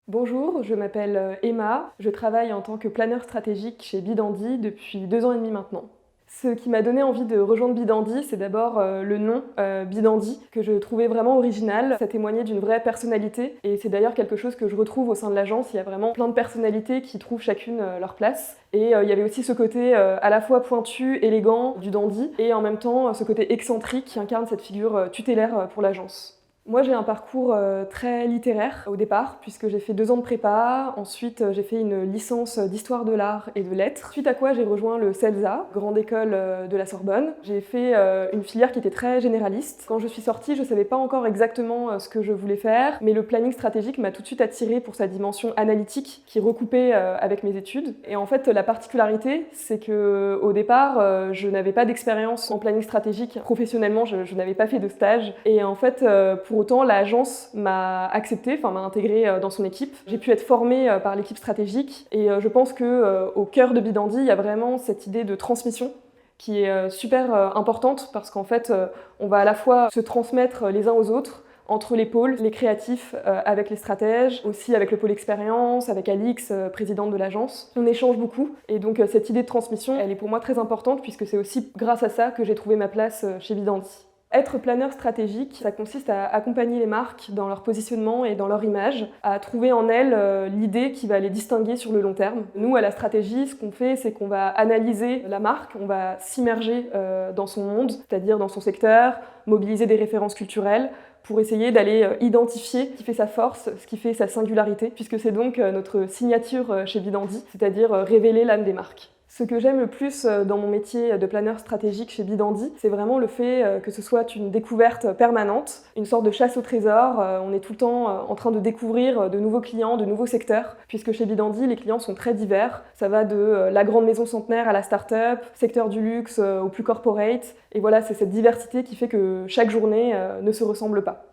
Bonjour, je m'appelle Emma, je travaille en tant que planeur stratégique chez Bidandi depuis 2 ans et demi maintenant. Ce qui m'a donné envie de rejoindre Bidandi, c'est d'abord le nom Bidandi, que je trouvais vraiment original. Ça témoignait d'une vraie personnalité, et c'est d'ailleurs quelque chose que je retrouve au sein de l'agence. Il y a vraiment plein de personnalités qui trouvent chacune leur place. Et il y avait aussi ce côté à la fois pointu, élégant du dandy, et en même temps ce côté excentrique qui incarne cette figure tutélaire pour l'agence. Moi, j'ai un parcours très littéraire au départ, puisque j'ai fait 2 ans de prépa. Ensuite, j'ai fait une licence d'histoire de l'art et de lettres. Suite à quoi, j'ai rejoint le CELSA, grande école de la Sorbonne. J'ai fait une filière qui était très généraliste. Quand je suis sortie, je ne savais pas encore exactement ce que je voulais faire, mais le planning stratégique m'a tout de suite attirée pour sa dimension analytique qui recoupait avec mes études. Et en fait, la particularité, c'est qu'au départ, je n'avais pas d'expérience en planning stratégique. Professionnellement, je n'avais pas fait de stage. Et en fait, pour autant, l'agence m'a acceptée, m'a intégrée dans son équipe. J'ai pu être formée par l'équipe stratégique et je pense qu'au cœur de Bidandi, il y a vraiment cette idée de transmission qui est super importante parce qu'en fait, on va à la fois se transmettre les uns aux autres, entre les pôles, les créatifs avec les stratèges, aussi avec le pôle expérience, avec Alix, présidente de l'agence. On échange beaucoup et donc cette idée de transmission, elle est pour moi très importante puisque c'est aussi grâce à ça que j'ai trouvé ma place chez Bidandi. Être planeur stratégique, ça consiste à accompagner les marques dans leur positionnement et dans leur image, à trouver en elles l'idée qui va les distinguer sur le long terme. Nous, à la stratégie, ce qu'on fait, c'est qu'on va analyser la marque, on va s'immerger dans son monde, c'est-à-dire dans son secteur, mobiliser des références culturelles, pour essayer d'aller identifier ce qui fait sa force, ce qui fait sa singularité, puisque c'est donc notre signature chez Bidandi, c'est-à-dire révéler l'âme des marques. Ce que j'aime le plus dans mon métier de planeur stratégique chez Bidandi, c'est vraiment le fait que ce soit une découverte permanente, une sorte de chasse au trésor. On est tout le temps en train de découvrir de nouveaux clients, de nouveaux secteurs, puisque chez Bidandi, les clients sont très divers. Ça va de la grande maison centenaire à la start-up, secteur du luxe au plus corporate. Et voilà, c'est cette diversité qui fait que chaque journée ne se ressemble pas.